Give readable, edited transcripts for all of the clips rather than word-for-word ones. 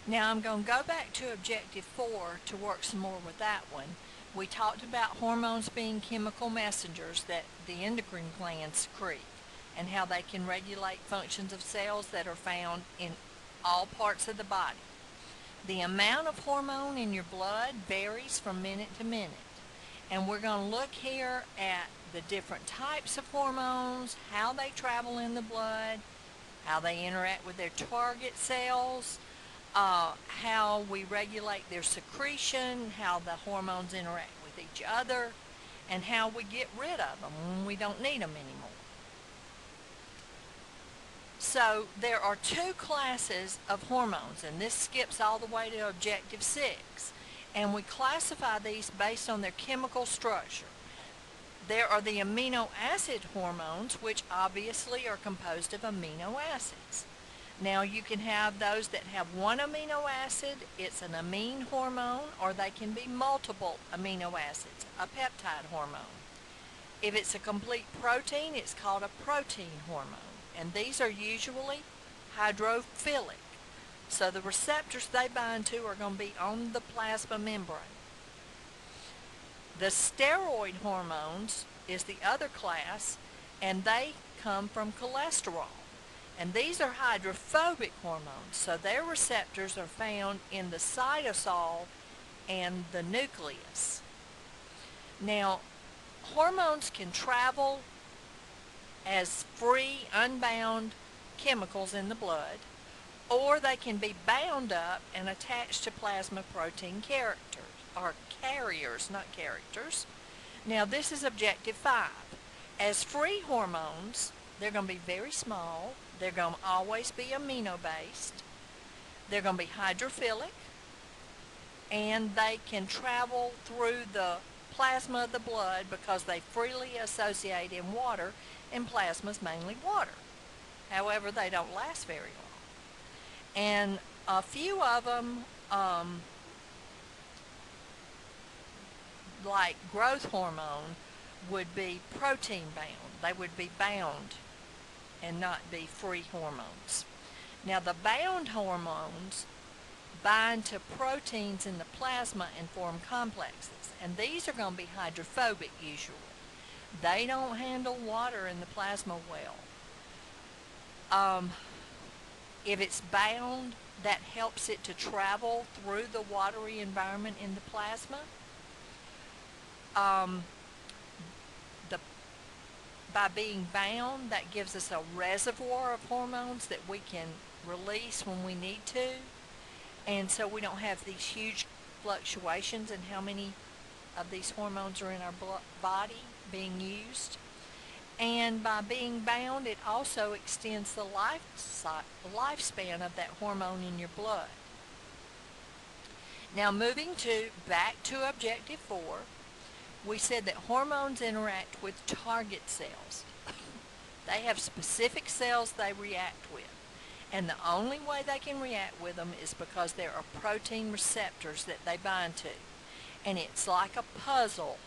Now I'm going to go back to objective 4 to work some more with that one. We talked about hormones being chemical messengers that the endocrine glands secrete and how they can regulate functions of cells that are found in all parts of the body. The amount of hormone in your blood varies from minute to minute. And we're going to look here at the different types of hormones, how they travel in the blood, how they interact with their target cells, how we regulate their secretion, how the hormones interact with each other, and how we get rid of them when we don't need them anymore. So there are two classes of hormones, and this skips all the way to objective 6. And we classify these based on their chemical structure. There are the amino acid hormones, which obviously are composed of amino acids. Now you can have those that have one amino acid, it's an amine hormone, or they can be multiple amino acids, a peptide hormone. If it's a complete protein, it's called a protein hormone, and these are usually hydrophilic. So the receptors they bind to are going to be on the plasma membrane. The steroid hormones is the other class, and they come from cholesterol. And these are hydrophobic hormones, so their receptors are found in the cytosol and the nucleus. Now, hormones can travel as free, unbound chemicals in the blood, or they can be bound up and attached to plasma protein carriers, not characters. Now, this is objective 5. As free hormones, they're going to be very small. They're going to always be amino-based. They're going to be hydrophilic. And they can travel through the plasma of the blood because they freely associate in water, and plasma is mainly water. However, they don't last very long. And a few of them, like growth hormone, would be protein bound. They would be bound and not be free hormones. Now the bound hormones bind to proteins in the plasma and form complexes, and these are going to be hydrophobic usually. They don't handle water in the plasma well. If it's bound, that helps it to travel through the watery environment in the plasma. By being bound, that gives us a reservoir of hormones that we can release when we need to, and so we don't have these huge fluctuations in how many of these hormones are in our body being used. And by being bound, it also extends the lifespan of that hormone in your blood. Now moving back to objective 4, we said that hormones interact with target cells. They have specific cells they react with, and the only way they can react with them is because there are protein receptors that they bind to. And it's like a puzzle.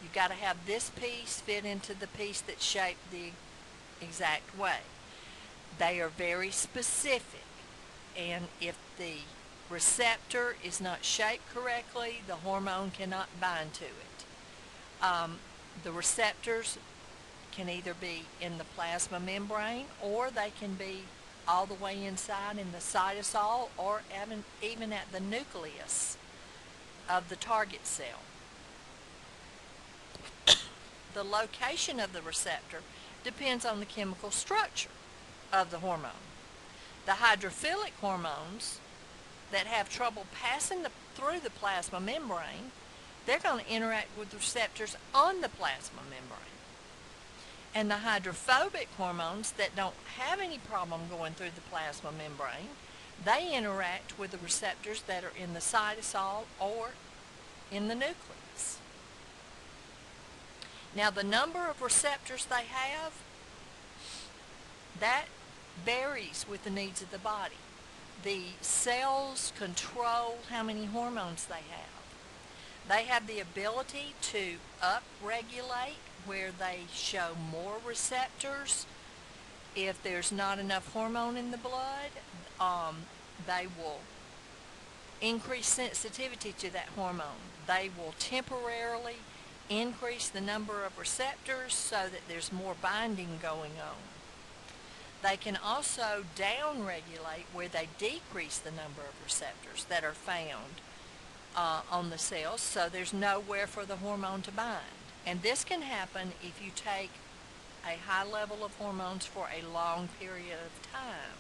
You've got to have this piece fit into the piece that's shaped the exact way. They are very specific, and if the receptor is not shaped correctly, the hormone cannot bind to it. The receptors can either be in the plasma membrane, or they can be all the way inside in the cytosol, or even at the nucleus of the target cell. The location of the receptor depends on the chemical structure of the hormone. The hydrophilic hormones that have trouble passing through the plasma membrane, they're going to interact with receptors on the plasma membrane. And the hydrophobic hormones that don't have any problem going through the plasma membrane, they interact with the receptors that are in the cytosol or in the nucleus. Now the number of receptors they have, that varies with the needs of the body. The cells control how many hormones they have. They have the ability to upregulate where they show more receptors. If there's not enough hormone in the blood, they will increase sensitivity to that hormone. They will temporarily increase the number of receptors so that there's more binding going on. They can also downregulate where they decrease the number of receptors that are found on the cells, so there's nowhere for the hormone to bind. And this can happen if you take a high level of hormones for a long period of time.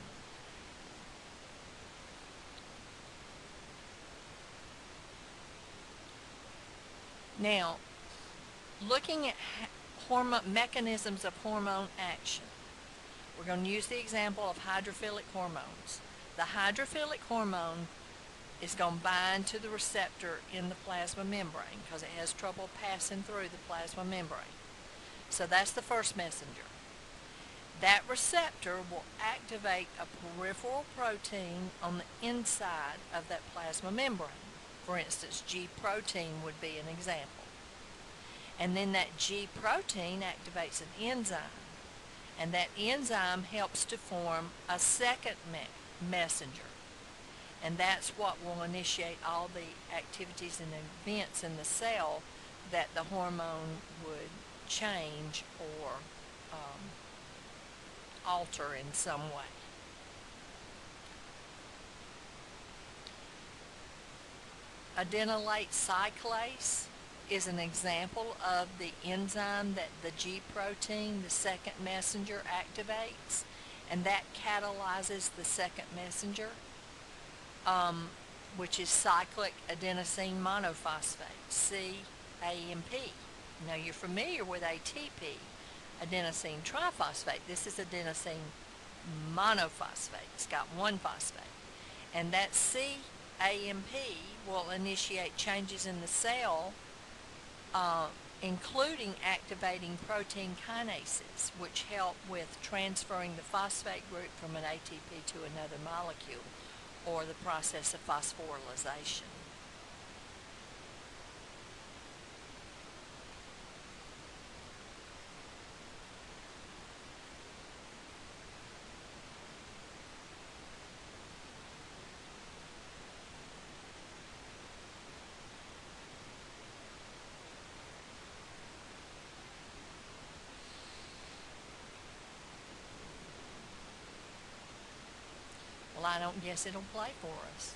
Now, looking at mechanisms of hormone action, we're going to use the example of hydrophilic hormones. The hydrophilic hormone is going to bind to the receptor in the plasma membrane because it has trouble passing through the plasma membrane. So that's the first messenger. That receptor will activate a peripheral protein on the inside of that plasma membrane. For instance, G protein would be an example. And then that G protein activates an enzyme. And that enzyme helps to form a second messenger. And that's what will initiate all the activities and events in the cell that the hormone would change or alter in some way. Adenylate cyclase is an example of the enzyme that the G protein, the second messenger, activates, and that catalyzes the second messenger, which is cyclic adenosine monophosphate, CAMP. Now you're familiar with ATP, adenosine triphosphate. This is adenosine monophosphate. It's got one phosphate. And that CAMP will initiate changes in the cell, including activating protein kinases, which help with transferring the phosphate group from an ATP to another molecule, or the process of phosphorylation. Well, I don't guess it'll play for us.